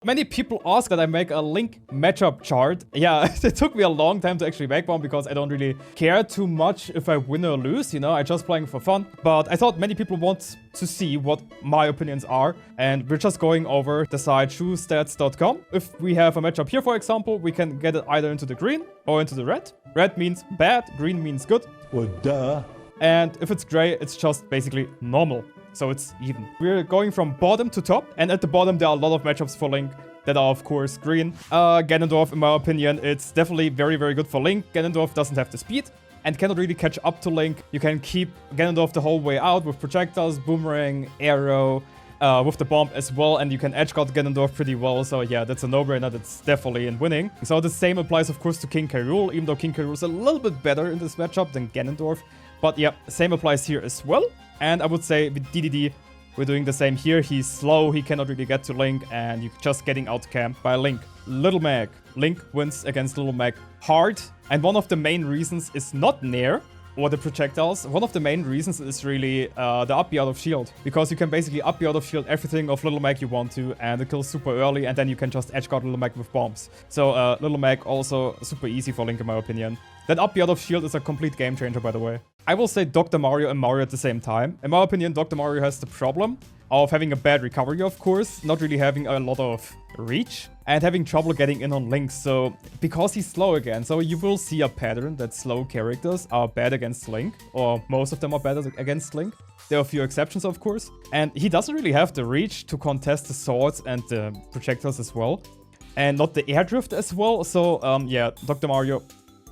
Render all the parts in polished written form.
Many people ask that I make a Link matchup chart. Yeah, it took me a long time to actually make one because I don't really care too much if I win or lose, you know, I'm just playing for fun. But I thought many people want to see what my opinions are, and we're just going over the site shoestats.com. If we have a matchup here, for example, we can get it either into the green or into the red. Red means bad, green means good. Well, duh. And if it's gray, it's just basically normal. So it's even. We're going from bottom to top, and at the bottom there are a lot of matchups for Link that are of course green. Ganondorf, in my opinion, it's definitely very, very good for Link. Ganondorf doesn't have the speed and cannot really catch up to Link. You can keep Ganondorf the whole way out with projectiles, boomerang, arrow, with the bomb as well, and you can edgeguard Ganondorf pretty well. So yeah, that's a no-brainer. That's definitely in winning. So the same applies of course to King K. Rool, even though King K. Rool is a little bit better in this matchup than Ganondorf. But yeah, same applies here as well. And I would say with DDD, we're doing the same here. He's slow, he cannot really get to Link, and you're just getting outcamped by Link. Little Mac. Link wins against Little Mac hard. And one of the main reasons is not Nair or the projectiles. One of the main reasons is really the up B out of shield. Because you can basically up B out of shield everything of Little Mac you want to, and it kills super early, and then you can just edgeguard Little Mac with bombs. So Little Mac also super easy for Link in my opinion. That up B out of shield is a complete game changer, by the way. I will say Dr. Mario and Mario at the same time. In my opinion, Dr. Mario has the problem of having a bad recovery, of course, not really having a lot of reach, and having trouble getting in on Link. So, because he's slow again, so you will see a pattern that slow characters are bad against Link, or most of them are bad against Link. There are a few exceptions, of course. And he doesn't really have the reach to contest the swords and the projectiles as well. And not the air drift as well. So, yeah, Dr. Mario,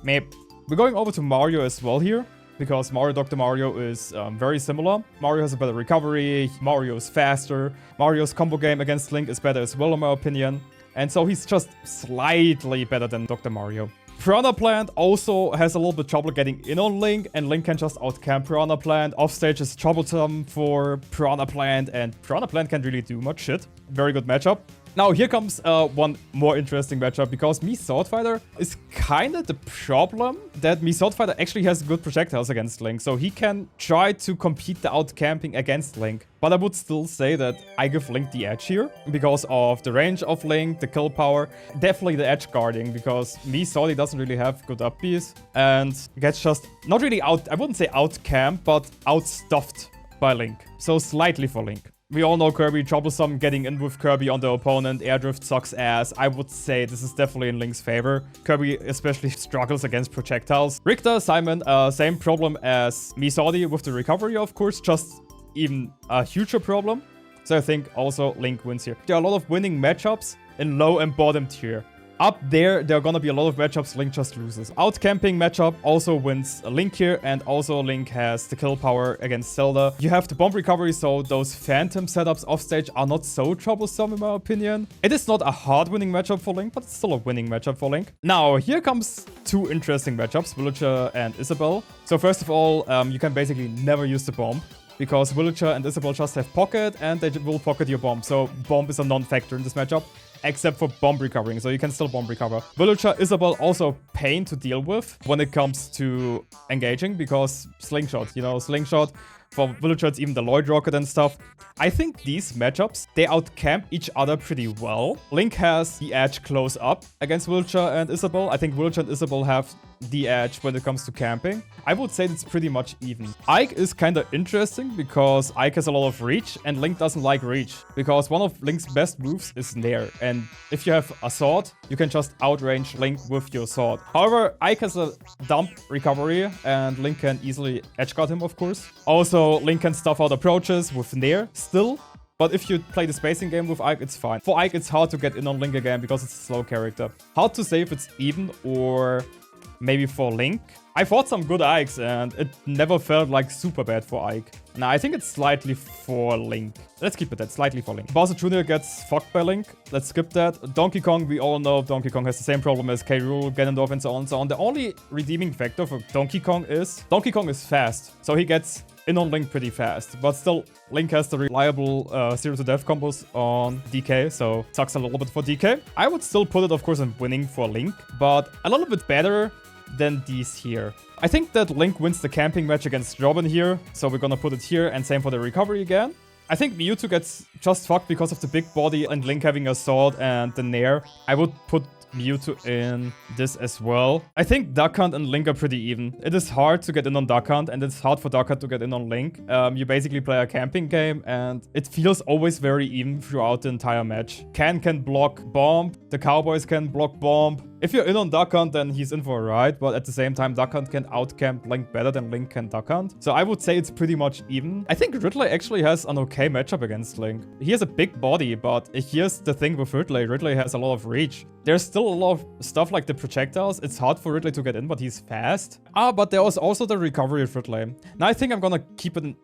maybe. We're going over to Mario as well here, because Mario Dr. Mario is very similar. Mario has a better recovery, Mario is faster, Mario's combo game against Link is better as well in my opinion. And so he's just slightly better than Dr. Mario. Piranha Plant also has a little bit trouble getting in on Link, and Link can just outcamp Piranha Plant. Offstage is troublesome for Piranha Plant, and Piranha Plant can't really do much shit. Very good matchup. Now, here comes one more interesting matchup, because Mii Sword Fighter is kind of the problem that Mii Sword Fighter actually has good projectiles against Link, so he can try to compete the outcamping against Link. But I would still say that I give Link the edge here, because of the range of Link, the kill power, definitely the edge guarding, because Mii Sword doesn't really have good up Bs, and gets just not really out, I wouldn't say outcamped, but outstuffed by Link. So slightly for Link. We all know Kirby, troublesome getting in with Kirby on the opponent. Airdrift sucks ass. I would say this is definitely in Link's favor. Kirby especially struggles against projectiles. Richter, Simon, same problem as Misodi with the recovery, of course, just even a huger problem. So I think also Link wins here. There are a lot of winning matchups in low and bottom tier. Up there are gonna be a lot of matchups Link just loses. Outcamping matchup also wins Link here, and also Link has the kill power against Zelda. You have the bomb recovery, so those phantom setups offstage are not so troublesome in my opinion. It is not a hard winning matchup for Link, but it's still a winning matchup for Link. Now, here comes two interesting matchups, Villager and Isabelle. So first of all, you can basically never use the bomb, because Villager and Isabelle just have pocket, and they will pocket your bomb. So bomb is a non-factor in this matchup, except for bomb recovering, so you can still bomb recover. Villager, Isabelle also pain to deal with when it comes to engaging, because Slingshot, you know, Slingshot, for Villager it's even the Lloyd Rocket and stuff. I think these matchups, they outcamp each other pretty well. Link has the edge close up against Villager and Isabelle. I think Villager and Isabelle have the edge when it comes to camping. I would say it's pretty much even. Ike is kind of interesting because Ike has a lot of reach and Link doesn't like reach, because one of Link's best moves is Nair, and if you have a sword, you can just outrange Link with your sword. However, Ike has a dump recovery and Link can easily edgeguard him, of course. Also, Link can stuff out approaches with Nair still. But if you play the spacing game with Ike, it's fine. For Ike, it's hard to get in on Link again because it's a slow character. Hard to say if it's even or maybe for Link. I fought some good Ikes and it never felt like super bad for Ike. Nah, I think it's slightly for Link. Let's keep it at slightly for Link. Bowser Jr. gets fucked by Link. Let's skip that. Donkey Kong, we all know Donkey Kong has the same problem as K. Rool, Ganondorf, and so on and so on. The only redeeming factor for Donkey Kong is fast. So he gets in on Link pretty fast. But still, Link has the reliable 0 to death combos on DK, so sucks a little bit for DK. I would still put it, of course, in winning for Link, but a little bit better than these here. I think that Link wins the camping match against Robin here, so we're gonna put it here, and same for the recovery again. I think Mewtwo gets just fucked because of the big body and Link having a sword and the Nair. I would put Mewtwo in this as well. I think Duck Hunt and Link are pretty even. It is hard to get in on Duck Hunt, and it's hard for Duck Hunt to get in on Link. You basically play a camping game, and it feels always very even throughout the entire match. Can block Bomb. The Cowboys can block Bomb. If you're in on Duck Hunt, then he's in for a ride, but at the same time, Duck Hunt can outcamp Link better than Link can Duck Hunt. So I would say it's pretty much even. I think Ridley actually has an okay matchup against Link. He has a big body, but here's the thing with Ridley. Ridley has a lot of reach. There's still a lot of stuff like the projectiles. It's hard for Ridley to get in, but he's fast. But there was also the recovery of Ridley. Now I think I'm gonna keep it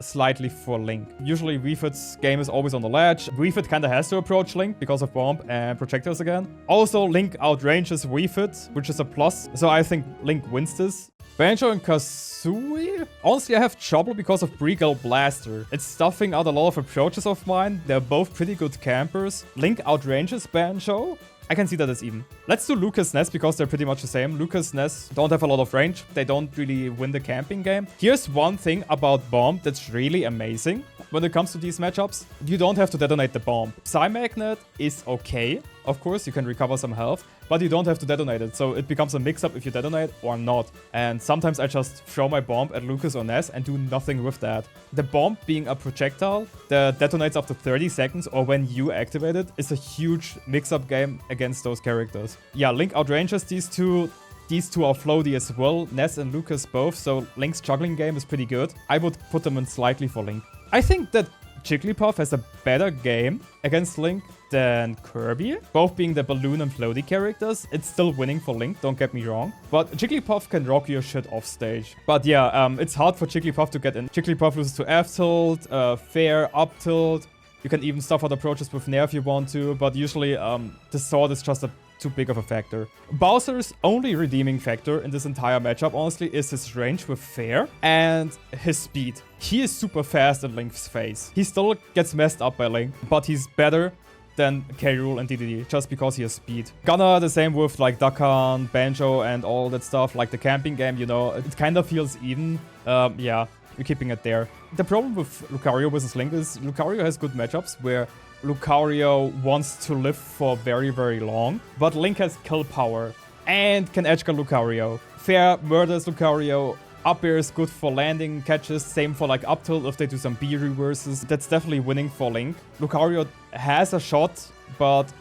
slightly for Link. Usually Wii Fit's game is always on the ledge. Wii Fit kinda has to approach Link because of Bomb and projectiles again. Also, Link outranges Wii Fit, which is a plus. So I think Link wins this. Banjo and Kazooie? Honestly, I have trouble because of Breagle Blaster. It's stuffing out a lot of approaches of mine. They're both pretty good campers. Link outranges Banjo. I can see that as even. Let's do Lucas Ness because they're pretty much the same. Lucas Ness don't have a lot of range. They don't really win the camping game. Here's one thing about Bomb that's really amazing. When it comes to these matchups, you don't have to detonate the bomb. Psy-Magnet is okay. Of course, you can recover some health, but you don't have to detonate it. So it becomes a mix-up if you detonate or not. And sometimes I just throw my bomb at Lucas or Ness and do nothing with that. The bomb being a projectile that detonates after 30 seconds or when you activate it is a huge mix-up game against those characters. Yeah, Link outranges these two. These two are floaty as well, Ness and Lucas both, so Link's juggling game is pretty good. I would put them in slightly for Link. I think that Jigglypuff has a better game against Link than Kirby. Both being the balloon and floaty characters, it's still winning for Link, don't get me wrong. But Jigglypuff can rock your shit off stage. But yeah, it's hard for Jigglypuff to get in. Jigglypuff loses to F-tilt, fair, up tilt. You can even stuff out approaches with Nair if you want to, but usually the sword is just too big of a factor. Bowser's only redeeming factor in this entire matchup, honestly, is his range with fair and his speed. He is super fast in Link's face. He still gets messed up by Link, but he's better than K. Rool and DDD just because he has speed. Gunnar, the same with like Duck Hunt, Banjo, and all that stuff, like the camping game, you know, it kind of feels even. Yeah, we're keeping it there. The problem with Lucario versus Link is Lucario has good matchups where Lucario wants to live for very, very long, but Link has kill power and can edgeguard Lucario. Fair murders Lucario. Up air is good for landing catches, same for like up tilt if they do some B reverses. That's definitely winning for Link. Lucario has a shot, but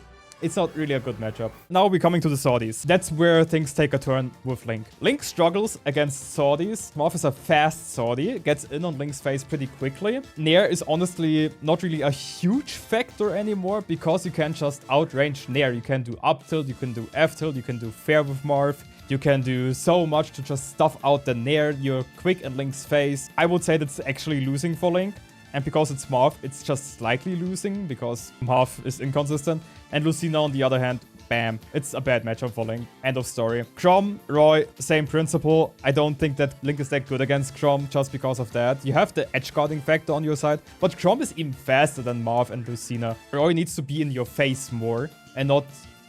it's not really a good matchup. Now we're coming to the Swordies. That's where things take a turn with Link. Link struggles against Swordies. Morph is a fast Swordie, gets in on Link's face pretty quickly. Nair is honestly not really a huge factor anymore because you can just outrange Nair. You can do up tilt, you can do F tilt, you can do fair with Morph. You can do so much to just stuff out the Nair. You're quick in Link's face. I would say that's actually losing for Link. And because it's Marth, it's just slightly losing because Marth is inconsistent. And Lucina, on the other hand, bam, it's a bad matchup for Link. End of story. Chrom, Roy, same principle. I don't think that Link is that good against Chrom just because of that. You have the edge guarding factor on your side, but Chrom is even faster than Marth and Lucina. Roy needs to be in your face more and not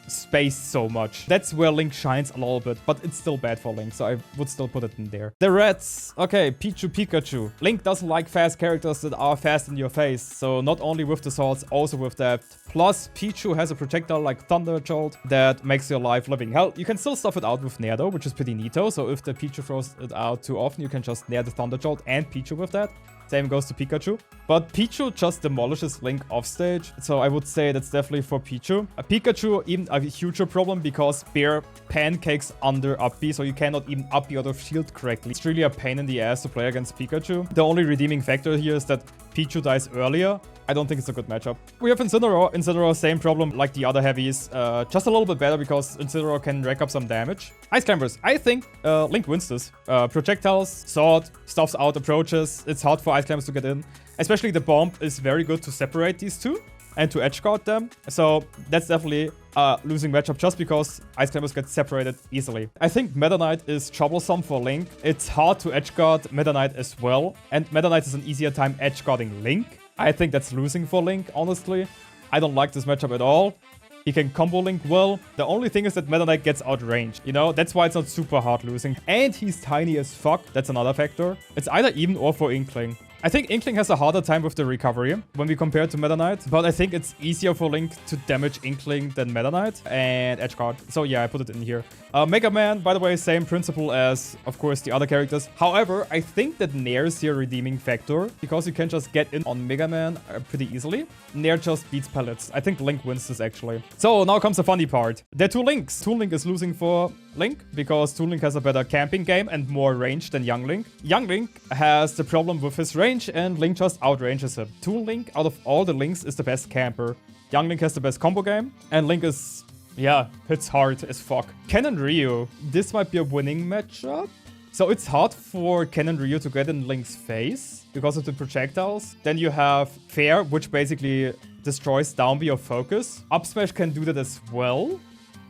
spaced so much. That's where Link shines a little bit, but it's still bad for Link, so I would still put it in there. The Reds. Okay, Pichu, Pikachu. Link doesn't like fast characters that are fast in your face, so not only with the swords, also with that. Plus, Pichu has a projectile like Thunder Jolt that makes your life living hell. You can still stuff it out with Nair though, which is pretty neato, so if the Pichu throws it out too often, you can just Nair the Thunder Jolt and Pichu with that. Same goes to Pikachu. But Pichu just demolishes Link off stage. So I would say that's definitely for Pichu. Pikachu, even a huger problem because Bear pancakes under up B. So you cannot even up B out of shield correctly. It's really a pain in the ass to play against Pikachu. The only redeeming factor here is that Pichu dies earlier. I don't think it's a good matchup. We have Incineroar. Incineroar, same problem like the other heavies. Just a little bit better because Incineroar can rack up some damage. Ice Climbers. I think Link wins this. Projectiles, sword, stuffs out approaches. It's hard for Ice Climbers to get in. Especially the bomb is very good to separate these two and to edge guard them. So that's definitely a losing matchup just because Ice Climbers get separated easily. I think Meta Knight is troublesome for Link. It's hard to edge guard Meta Knight as well. And Meta Knight is an easier time edge guarding Link. I think that's losing for Link, honestly. I don't like this matchup at all. He can combo Link well. The only thing is that Meta Knight gets outranged. You know, that's why it's not super hard losing. And he's tiny as fuck. That's another factor. It's either even or for Inkling. I think Inkling has a harder time with the recovery when we compare it to Meta Knight, but I think it's easier for Link to damage Inkling than Meta Knight and Edgeguard. So yeah, I put it in here. Mega Man, by the way, same principle as, of course, the other characters. However, I think that Nair is your redeeming factor because you can just get in on Mega Man pretty easily. Nair just beats pellets. I think Link wins this actually. So now comes the funny part. There are two Links. Toon Link is losing for Link because Toon Link has a better camping game and more range than Young Link. Young Link has the problem with his range and Link just outranges him. Toon Link, out of all the Links, is the best camper. Young Link has the best combo game and Link is, yeah, hits hard as fuck. Ken and Ryu, this might be a winning matchup. So it's hard for Ken and Ryu to get in Link's face because of the projectiles. Then you have Fair, which basically destroys down B or focus. Up smash can do that as well,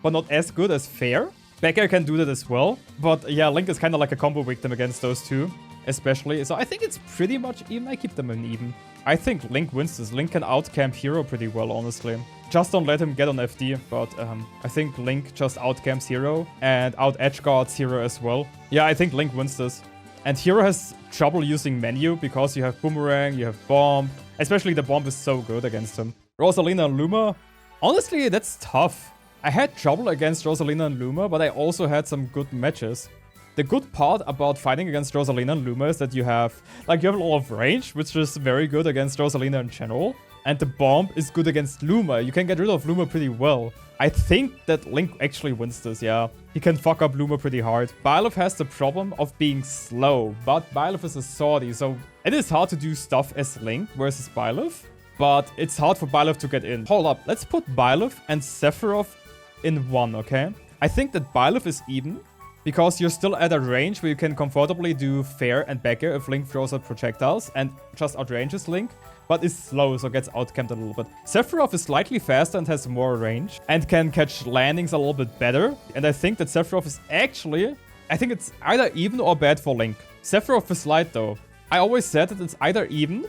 but not as good as Fair. Back air can do that as well. But yeah, Link is kind of like a combo victim against those two, especially. So I think it's pretty much even. I keep them in even. I think Link wins this. Link can outcamp Hero pretty well, honestly. Just don't let him get on FD, but I think Link just outcamps Hero and out-edgeguards Hero as well. Yeah, I think Link wins this. And Hero has trouble using menu because you have Boomerang, you have Bomb. Especially the Bomb is so good against him. Rosalina and Luma. Honestly, that's tough. I had trouble against Rosalina and Luma, but I also had some good matches. The good part about fighting against Rosalina and Luma is that you have a lot of range, which is very good against Rosalina in general. And the Bomb is good against Luma. You can get rid of Luma pretty well. I think that Link actually wins this, yeah. He can fuck up Luma pretty hard. Byleth has the problem of being slow, but Byleth is a swordy, so it is hard to do stuff as Link versus Byleth. But it's hard for Byleth to get in. Hold up, let's put Byleth and Sephiroth in one, okay? I think that Byleth is even, because you're still at a range where you can comfortably do Fair and back air if Link throws out projectiles and just outranges Link, but is slow, so gets outcamped a little bit. Sephiroth is slightly faster and has more range and can catch landings a little bit better. And I think that Sephiroth is actually, I think it's either even or bad for Link. Sephiroth is light though. I always said that it's either even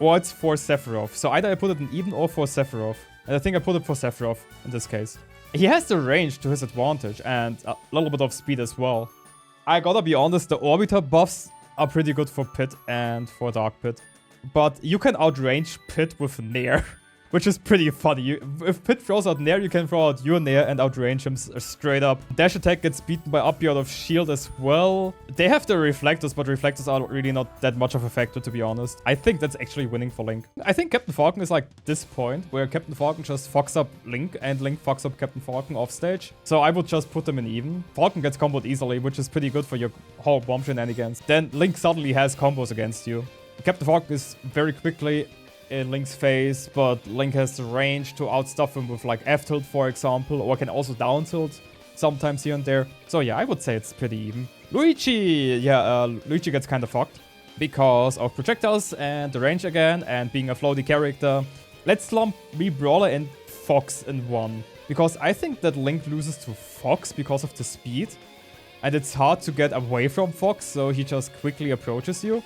or it's for Sephiroth. So either I put it in even or for Sephiroth. And I think I put it for Sephiroth in this case. He has the range to his advantage and a little bit of speed as well. I gotta be honest, the Orbiter buffs are pretty good for Pit and for Dark Pit. But you can outrange Pit with Nair, which is pretty funny. If Pit throws out Nair, you can throw out your Nair and outrange him straight up. Dash attack gets beaten by up B out of shield as well. They have the reflectors, but reflectors are really not that much of a factor, to be honest. I think that's actually winning for Link. I think Captain Falcon is like this point, where Captain Falcon just fucks up Link, and Link fucks up Captain Falcon off stage. So I would just put them in even. Falcon gets comboed easily, which is pretty good for your whole bomb shenanigans. Then Link suddenly has combos against you. Captain Falcon is very quickly in Link's face, but Link has the range to outstuff him with like F-tilt, for example, or can also down tilt sometimes here and there. So yeah, I would say it's pretty even. Luigi! Yeah, Luigi gets kind of fucked because of projectiles and the range again and being a floaty character. Let's lump Brawler and Fox in one, because I think that Link loses to Fox because of the speed. And it's hard to get away from Fox, so he just quickly approaches you.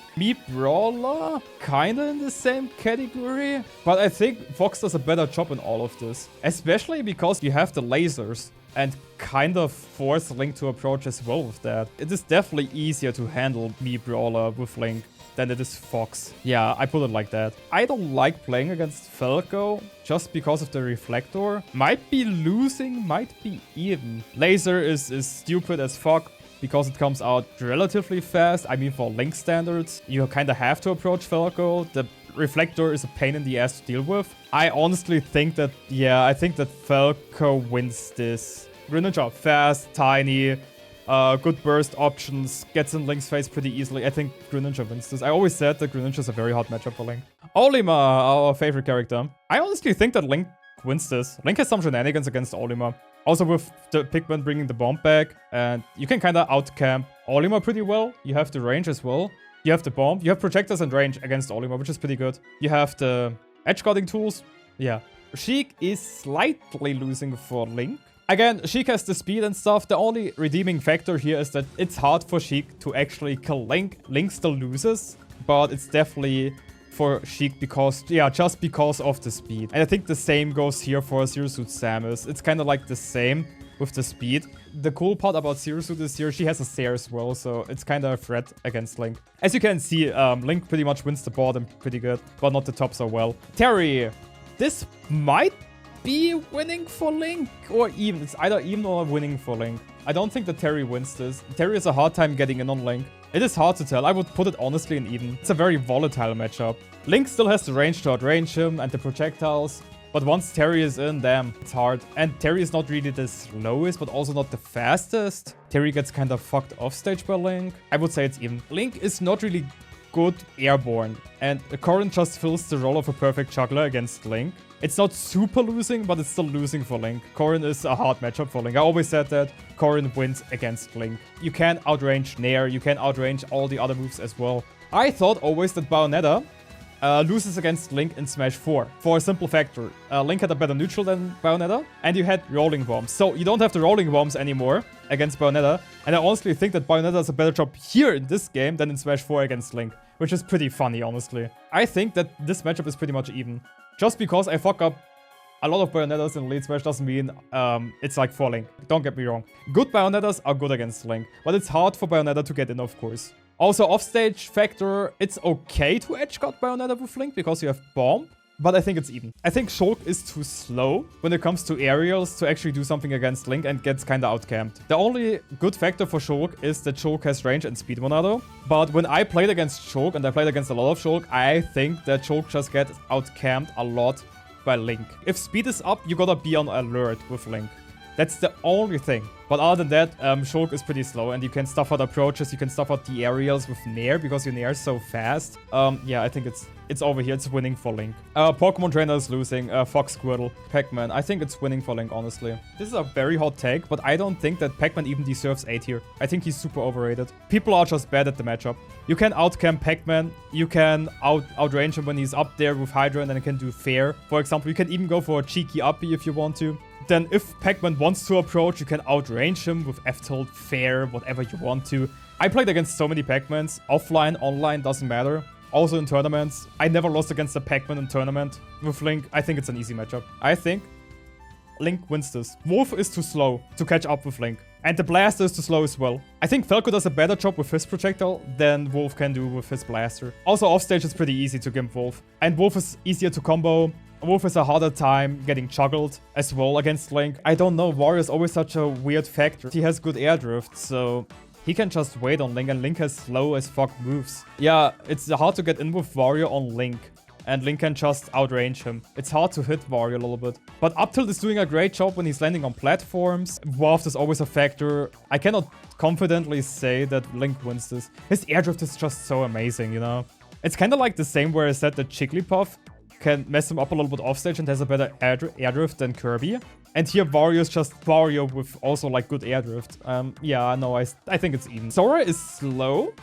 Brawler, kinda in the same category. But I think Fox does a better job in all of this. Especially because you have the lasers and kind of force Link to approach as well with that. It is definitely easier to handle Brawler with Link than it is Fox. Yeah, I put it like that. I don't like playing against Falco just because of the reflector. Might be losing, might be even. Laser is stupid as fuck because it comes out relatively fast. I mean, for Link standards, you kind of have to approach Falco. The reflector is a pain in the ass to deal with. I honestly think that, yeah, I think that Falco wins this. Greninja, fast, tiny, good burst options, gets in Link's face pretty easily. I think Greninja wins this. I always said that Greninja is a very hard matchup for Link. Olimar, our favorite character. I honestly think that Link wins this. Link has some shenanigans against Olimar. Also with the Pigman bringing the bomb back. And you can kind of outcamp Olimar pretty well. You have the range as well. You have the bomb. You have projectors and range against Olimar, which is pretty good. You have the edge guarding tools. Yeah. Sheik is slightly losing for Link. Again, Sheik has the speed and stuff. The only redeeming factor here is that it's hard for Sheik to actually kill Link. Link still loses, but it's definitely for Sheik because, yeah, just because of the speed. And I think the same goes here for Zero Suit Samus. It's kind of like the same. with the speed. The cool part about Zero Suit is here, she has a Sair as well, so it's kind of a threat against Link. As you can see, Link pretty much wins the bottom pretty good, but not the top so well. Terry, this might be winning for Link, or even. It's either even or winning for Link. I don't think that Terry wins this. Terry has a hard time getting in on Link. It is hard to tell. I would put it honestly in even. It's a very volatile matchup. Link still has the range to outrange him and the projectiles. But once Terry is in, damn, it's hard. And Terry is not really the slowest, but also not the fastest. Terry gets kind of fucked off stage by Link. I would say it's even. Link is not really good airborne. And Corrin just fills the role of a perfect juggler against Link. It's not super losing, but it's still losing for Link. Corrin is a hard matchup for Link. I always said that. Corrin wins against Link. You can outrange Nair. You can outrange all the other moves as well. I thought always that Bayonetta loses against Link in Smash 4 for a simple factor. Link had a better neutral than Bayonetta, and you had rolling bombs. So you don't have the rolling bombs anymore against Bayonetta. And I honestly think that Bayonetta does a better job here in this game than in Smash 4 against Link, which is pretty funny, honestly. I think that this matchup is pretty much even. Just because I fuck up a lot of Bayonettas in late Smash doesn't mean it's like for Link. Don't get me wrong. Good Bayonettas are good against Link, but it's hard for Bayonetta to get in, of course. Also, offstage factor, it's okay to edgeguard Bayonetta with Link because you have Bomb, but I think it's even. I think Shulk is too slow when it comes to aerials to actually do something against Link and gets kinda outcamped. The only good factor for Shulk is that Shulk has range and speed Monado, but when I played against Shulk, and I played against a lot of Shulk, I think that Shulk just gets outcamped a lot by Link. If speed is up, you gotta be on alert with Link. That's the only thing. But other than that, Shulk is pretty slow, and you can stuff out approaches, you can stuff out the aerials with Nair, because your Nair is so fast. Yeah, I think it's over here. It's winning for Link. Pokemon Trainer is losing. Fox Squirtle. Pac-Man. I think it's winning for Link, honestly. This is a very hot take, but I don't think that Pac-Man even deserves 8 here. I think he's super overrated. People are just bad at the matchup. You can outcamp Pac-Man. You can outrange him when he's up there with Hydra, and then you can do fair. For example, you can even go for a cheeky uppy if you want to. Then if Pac-Man wants to approach, you can outrange him with F-Tilt, fair, whatever you want to. I played against so many Pac-Mans. Offline, online, doesn't matter. Also in tournaments. I never lost against a Pac-Man in tournament. With Link, I think it's an easy matchup. I think Link wins this. Wolf is too slow to catch up with Link. And the Blaster is too slow as well. I think Falco does a better job with his projectile than Wolf can do with his Blaster. Also offstage is pretty easy to gimp Wolf. And Wolf is easier to combo. Wolf has a harder time getting juggled as well against Link. I don't know, Wario is always such a weird factor. He has good air drift, so he can just wait on Link, and Link has slow as fuck moves. Yeah, it's hard to get in with Wario on Link, and Link can just outrange him. It's hard to hit Wario a little bit. But Uptilt is doing a great job when he's landing on platforms. Waft is always a factor. I cannot confidently say that Link wins this. His air drift is just so amazing, you know? It's kind of like the same where I said that Jigglypuff can mess him up a little bit offstage and has a better air drift than Kirby. And here Wario is just Wario with also like good air drift. Yeah, no, I think it's even. Sora is slow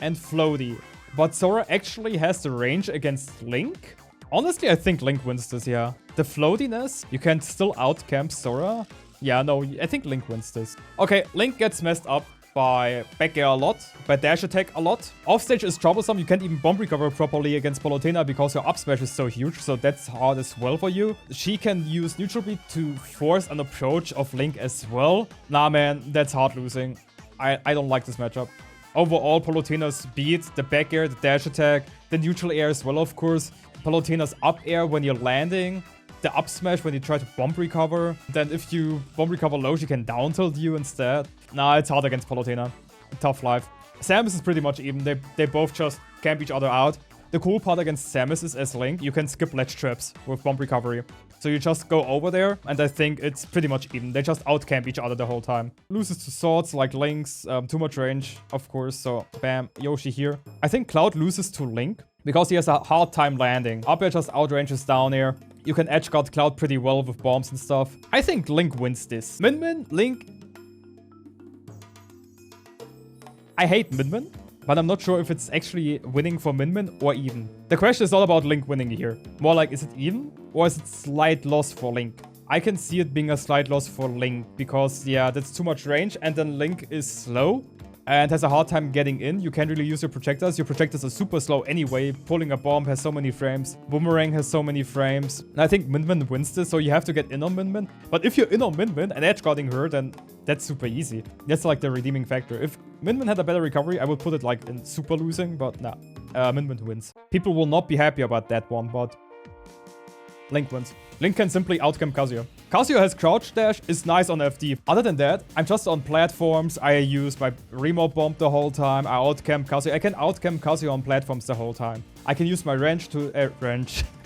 and floaty, but Sora actually has the range against Link. Honestly, I think Link wins this, yeah. The floatiness, you can still outcamp Sora. Yeah, no, I think Link wins this. Okay, Link gets messed up by back air a lot, by dash attack a lot. Offstage is troublesome. You can't even bomb recover properly against Palutena because your up smash is so huge, so that's hard as well for you. She can use neutral beat to force an approach of Link as well. Nah, man, that's hard losing. I don't like this matchup. Overall, Palutena's beat, the back air, the dash attack, the neutral air as well, of course. Palutena's up air when you're landing. The up smash when you try to bomb recover. Then if you bomb recover low, she can down tilt you instead. Nah, it's hard against Palutena. Tough life. Samus is pretty much even. They both just camp each other out. The cool part against Samus is as Link, you can skip ledge traps with bomb recovery. So you just go over there, and I think it's pretty much even. They just outcamp each other the whole time. Loses to swords like Link's, too much range, of course, so bam, Yoshi here. I think Cloud loses to Link because he has a hard time landing. Up air just outranges down air. You can edgeguard Cloud pretty well with bombs and stuff. I think Link wins this. Min, Link. I hate Min, but I'm not sure if it's actually winning for Min or even. The question is not about Link winning here. More like, is it even? Or is it slight loss for Link? I can see it being a slight loss for Link because, yeah, that's too much range. And then Link is slow. and has a hard time getting in. You can't really use your projectors. Your projectors are super slow anyway. Pulling a bomb has so many frames. Boomerang has so many frames. And I think Min Min wins this, so you have to get in on Min Min. But if you're in on Min Min and edge guarding her, then that's super easy. That's like the redeeming factor. If Min Min had a better recovery, I would put it like in super losing, but nah. Min Min wins. People will not be happy about that one, but Link wins. Link can simply outcamp Kazuya. Kazuya has crouch dash, is nice on FD. Other than that, I'm just on platforms. I use my remote bomb the whole time. I outcamp Kazuya. I can outcamp Kazuya on platforms the whole time. I can use my range to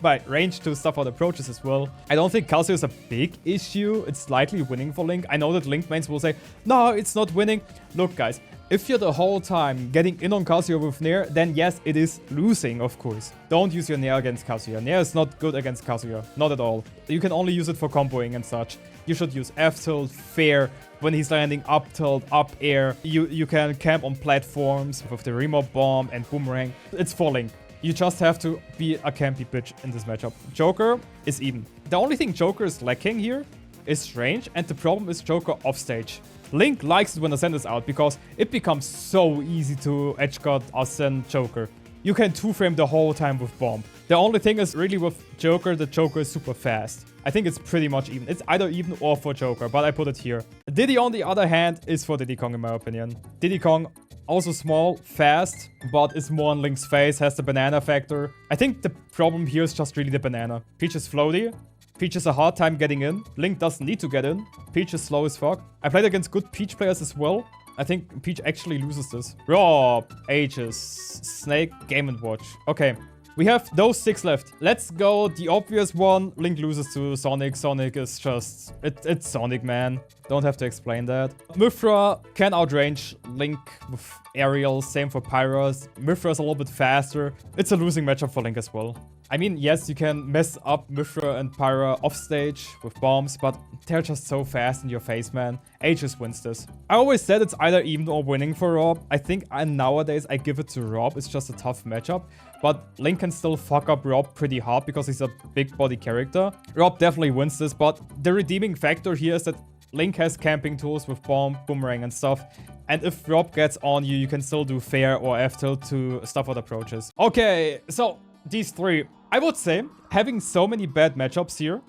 my range to stuff out approaches as well. I don't think Kazuya is a big issue. It's slightly winning for Link. I know that Link mains will say, no, it's not winning. Look, guys, if you're the whole time getting in on Kazuya with Nair, then yes, it is losing, of course. Don't use your Nair against Kazuya. Nair is not good against Kazuya. Not at all. You can only use it for comboing and such. You should use F tilt, fair, when he's landing up tilt, up air. You can camp on platforms with the remote bomb and boomerang. It's for Link. You just have to be a campy bitch in this matchup. Joker is even. The only thing Joker is lacking here is range, and the problem is Joker offstage. Link likes it when Ascent is out because it becomes so easy to edgeguard Ascent Joker. You can 2-frame the whole time with Bomb. The only thing is really with Joker, the Joker is super fast. I think it's pretty much even. It's either even or for Joker, but I put it here. Diddy, on the other hand, is for Diddy Kong in my opinion. Diddy Kong, also small, fast, but is more on Link's face, has the banana factor. I think the problem here is just really the banana. Peach is floaty. Peach has a hard time getting in. Link doesn't need to get in. Peach is slow as fuck. I played against good Peach players as well. I think Peach actually loses this. Rob, Aegis, Snake, Game & Watch. Okay, we have those 6 left. Let's go the obvious one. Link loses to Sonic. Sonic is just... It's Sonic, man. Don't have to explain that. Mythra can outrange Link with Aerial. Same for Pyros. Mythra is a little bit faster. It's a losing matchup for Link as well. I mean, yes, you can mess up Mythra and Pyra offstage with bombs, but they're just so fast in your face, man. Aegis wins this. I always said it's either even or winning for Rob. I think nowadays I give it to Rob. It's just a tough matchup. But Link can still fuck up Rob pretty hard because he's a big body character. Rob definitely wins this, but the redeeming factor here is that Link has camping tools with bomb, boomerang and stuff. And if Rob gets on you, you can still do fair or F-tilt to stuff out approaches. Okay, so these 3. I would say having so many bad matchups here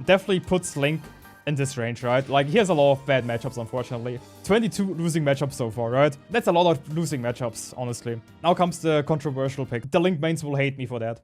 definitely puts Link in this range, right? Like, he has a lot of bad matchups, unfortunately. 22 losing matchups so far, right? That's a lot of losing matchups, honestly. Now comes the controversial pick. The Link mains will hate me for that.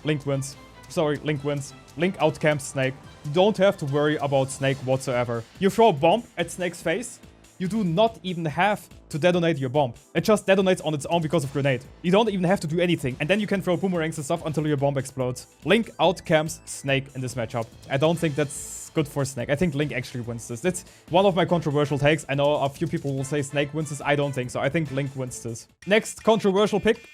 Link wins. Sorry, Link wins. Link outcamps Snake. You don't have to worry about Snake whatsoever. You throw a bomb at Snake's face, you do not even have to detonate your bomb. It just detonates on its own because of grenade. You don't even have to do anything. And then you can throw boomerangs and stuff until your bomb explodes. Link outcamps Snake in this matchup. I don't think that's good for Snake. I think Link actually wins this. That's one of my controversial takes. I know a few people will say Snake wins this. I don't think so. I think Link wins this. Next controversial pick.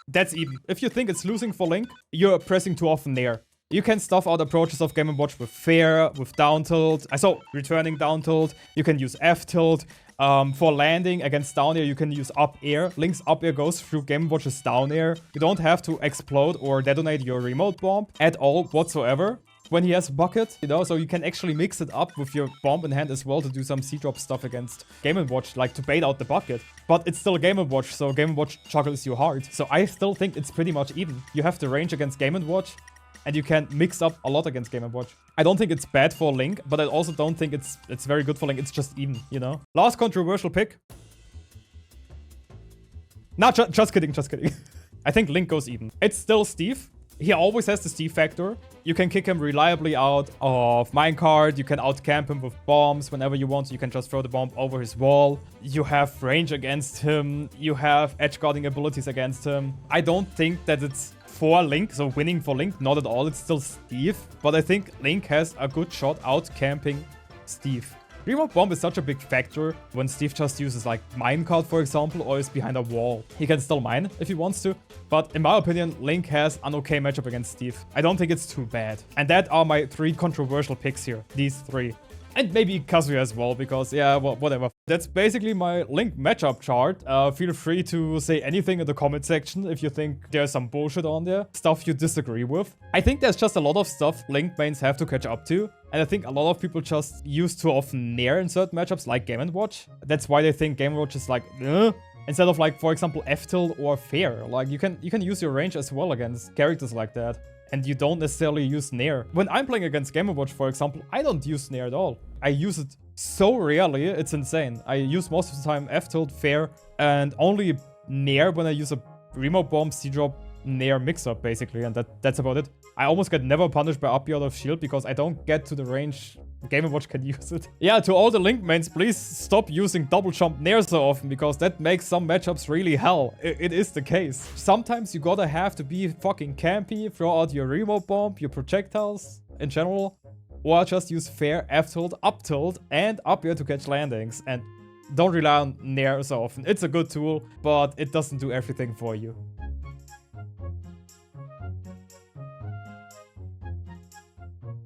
That's even. If you think it's losing for Link, you're pressing too often Nair. You can stuff out approaches of Game & Watch with fair, with down tilt. So, returning down tilt. You can use F tilt. For landing against down air, you can use up air. Link's up air goes through Game & Watch's down air. You don't have to explode or detonate your remote bomb at all whatsoever when he has bucket, you know, so you can actually mix it up with your bomb in hand as well to do some C-drop stuff against Game & Watch, like to bait out the bucket. But it's still Game & Watch, so Game & Watch juggles you hard. So I still think it's pretty much even. You have the range against Game & Watch, and you can mix up a lot against Game & Watch. I don't think it's bad for Link, but I also don't think it's very good for Link. It's just even, you know? Last controversial pick. Nah, just kidding, just kidding. I think Link goes even. It's still Steve. He always has the Steve factor. You can kick him reliably out of minecart. You can outcamp him with bombs whenever you want. You can just throw the bomb over his wall. You have range against him. You have edge guarding abilities against him. I don't think that it's for Link, so winning for Link, not at all. It's still Steve, but I think Link has a good shot out camping Steve. Remote bomb is such a big factor when Steve just uses like minecart, for example, or is behind a wall. He can still mine if he wants to, but in my opinion, Link has an okay matchup against Steve. I don't think it's too bad. And that are my 3 controversial picks here. These 3. And maybe Kazuya as well, because, yeah, well, whatever. That's basically my Link matchup chart. Feel free to say anything in the comment section if you think there's some bullshit on there. Stuff you disagree with. I think there's just a lot of stuff Link mains have to catch up to. And I think a lot of people just use too often Nair in certain matchups, like Game & Watch. That's why they think Game & Watch is like, instead of like, for example, F-Tilt or Fair. Like, you can use your range as well against characters like that. And you don't necessarily use Nair. When I'm playing against Game & Watch, for example, I don't use Nair at all. I use it so rarely, it's insane. I use most of the time F-Tilt, Fair, and only Nair when I use a Remote Bomb, C-Drop, Nair mix-up, basically, and that's about it. I almost get never punished by up out of shield because I don't get to the range Game & Watch can use it. Yeah, to all the Link mains, please stop using double jump Nair so often because that makes some matchups really hell. It is the case. Sometimes you gotta have to be fucking campy, throw out your Remote Bomb, your projectiles in general, or just use Fair, F-Tilt, Up-Tilt, and up air to catch landings. And don't rely on Nair so often. It's a good tool, but it doesn't do everything for you.